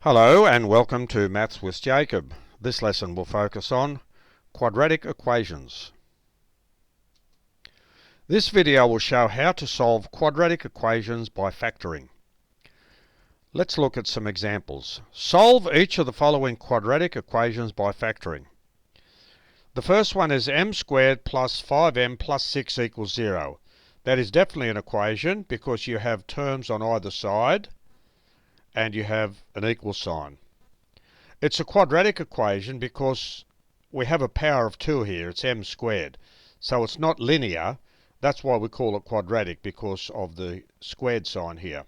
Hello and welcome to Maths with Jacob. This lesson will focus on quadratic equations. This video will show how to solve quadratic equations by factoring. Let's look at some examples. Solve each of the following quadratic equations by factoring. The first one is m squared plus 5m plus 6 equals 0. That is definitely an equation because you have terms on either side and you have an equal sign. It's a quadratic equation because we have a power of 2 here. It's m squared. So it's not linear. That's why we call it quadratic, because of the squared sign here.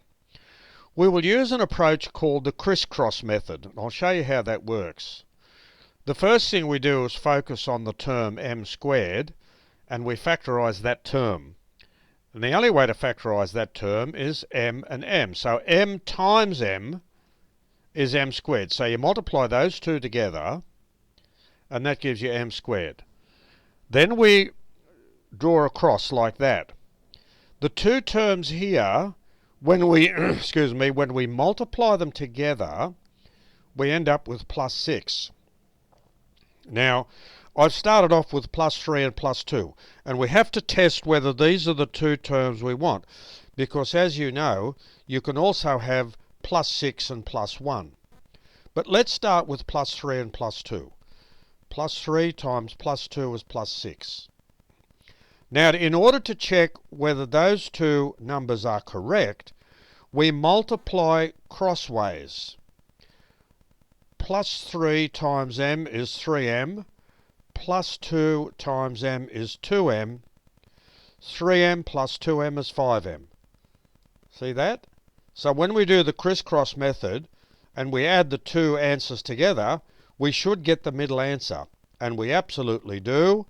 We will use an approach called the crisscross method. I'll show you how that works. The first thing we do is focus on the term m squared, and we factorise that term. And the only way to factorise that term is m and m. So m times m is m squared. So you multiply those two together, and that gives you m squared. Then we draw a cross like that. The two terms here, when we when we multiply them together, we end up with plus 6. Now, I've started off with plus 3 and plus 2, and we have to test whether these are the two terms we want, because as you know, you can also have plus 6 and plus 1. But let's start with plus 3 and plus 2. Plus 3 times plus 2 is plus 6. Now, in order to check whether those two numbers are correct, we multiply crossways. Plus 3 times m is 3m, plus 2 times m is 2m, 3m plus 2m is 5m. See that? So when we do the crisscross method and we add the two answers together, we should get the middle answer, and we absolutely do.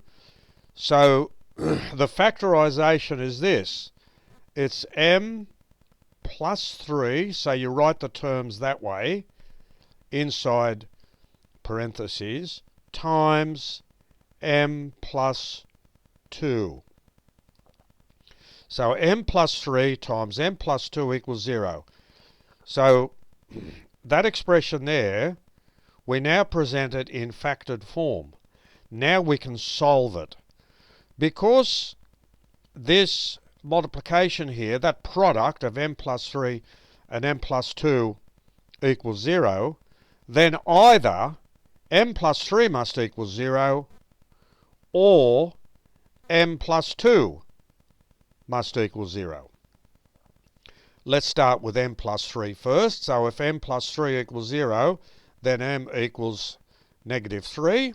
So the factorisation is this. It's m plus 3, so you write the terms that way, inside parentheses, times m plus 2. So m plus 3 times m plus 2 equals 0. So that expression there, we now present it in factored form. Now we can solve it. Because this multiplication here, that product of m plus 3 and m plus 2 equals 0, then either m plus 3 must equal 0 or m plus 2 must equal 0. Let's start with m plus 3 first. So if m plus 3 equals 0, then m equals negative 3.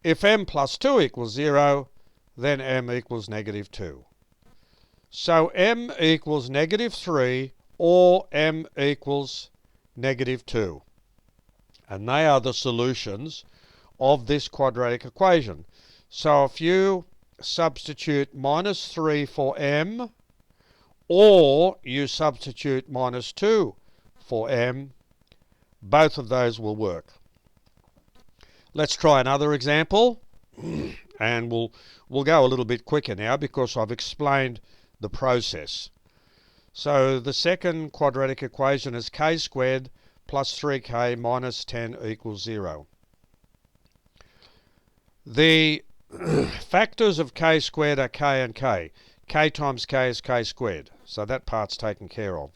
If m plus 2 equals 0, then m equals negative 2. So m equals negative 3 or m equals negative 2. And they are the solutions of this quadratic equation. So if you substitute minus 3 for m, or you substitute minus 2 for m, both of those will work. Let's try another example, and we'll go a little bit quicker now because I've explained the process. So the second quadratic equation is k squared plus 3k minus 10 equals 0. The factors of k squared are k and k. K times k is k squared, so that part's taken care of.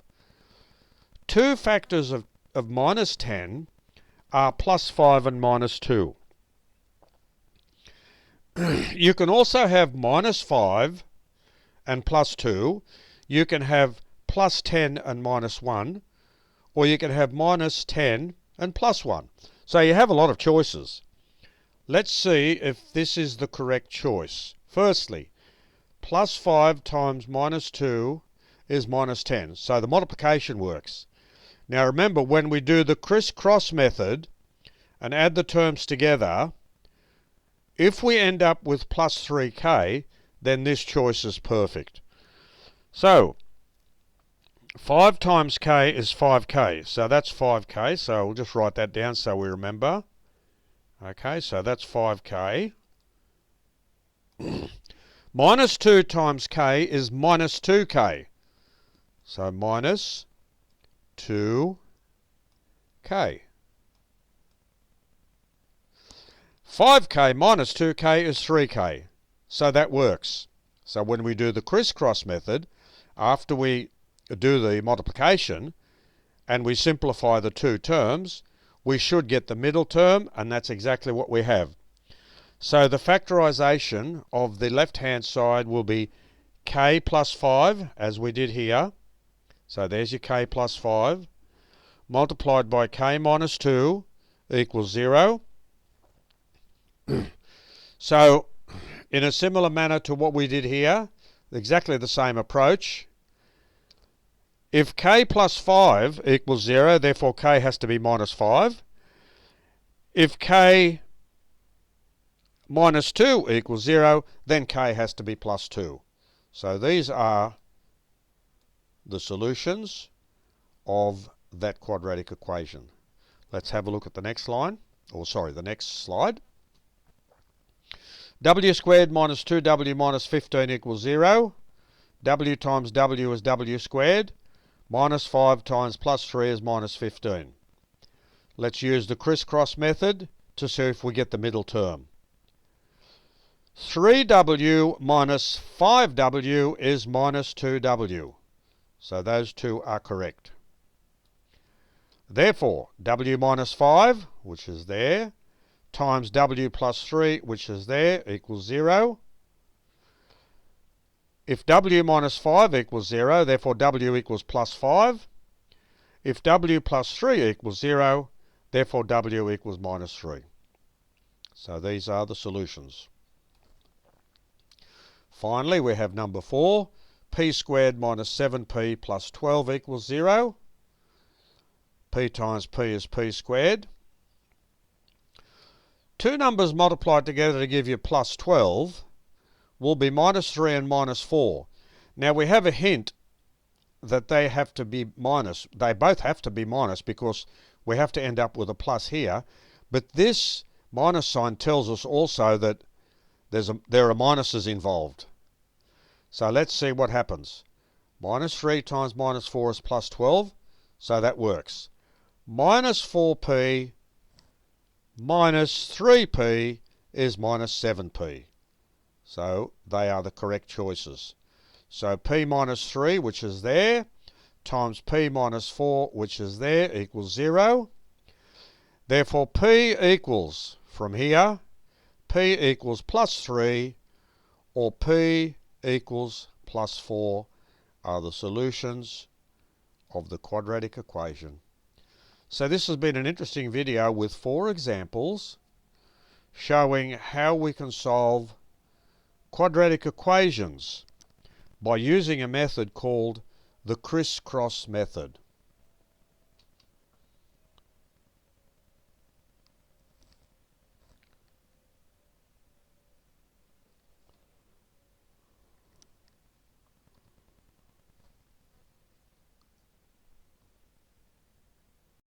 Two factors of minus 10 are plus 5 and minus 2. You can also have minus 5 and plus 2. You can have plus 10 and minus 1. Or you can have minus 10 and plus 1. So you have a lot of choices. Let's see if this is the correct choice. Firstly, plus 5 times minus 2 is minus 10. So the multiplication works. Now remember, when we do the crisscross method and add the terms together, if we end up with plus 3k, then this choice is perfect. So 5 times k is 5k, so that's 5k, so we'll just write that down so we remember. Okay, so that's 5k. Minus 2 times k is minus 2k, so minus 2 k. 5k minus 2k is 3k. So that works. So when we do the crisscross method, after we do the multiplication and we simplify the two terms, we should get the middle term, and that's exactly what we have. So the factorization of the left-hand side will be k plus 5, as we did here. So there's your k plus 5, multiplied by k minus 2 equals 0. So in a similar manner to what we did here, exactly the same approach. If k plus 5 equals 0, therefore k has to be minus 5. If k minus 2 equals 0, then k has to be plus 2. So these are the solutions of that quadratic equation. Let's have a look at the next line, the next slide. W squared minus 2w minus 15 equals 0. W times w is w squared. Minus 5 times plus 3 is minus 15. Let's use the crisscross method to see if we get the middle term. 3w minus 5w is minus 2w. So those two are correct. Therefore, w minus 5, which is there, times w plus 3, which is there, equals 0. If w minus 5 equals 0, therefore w equals plus 5. If w plus 3 equals 0, therefore w equals minus 3. So these are the solutions. Finally, we have number 4. P squared minus 7p plus 12 equals 0. P times p is p squared. Two numbers multiplied together to give you plus 12 will be minus 3 and minus 4. Now we have a hint that they have to be minus. They both have to be minus because we have to end up with a plus here. But this minus sign tells us also that there are minuses involved. So let's see what happens. Minus 3 times minus 4 is plus 12. So that works. Minus 4p minus 3p is minus 7p. So they are the correct choices. So p minus 3, which is there, times p minus 4, which is there, equals 0. Therefore p equals, from here, p equals plus 3 or p equals plus 4 are the solutions of the quadratic equation. So this has been an interesting video with 4 examples showing how we can solve quadratic equations by using a method called the crisscross method.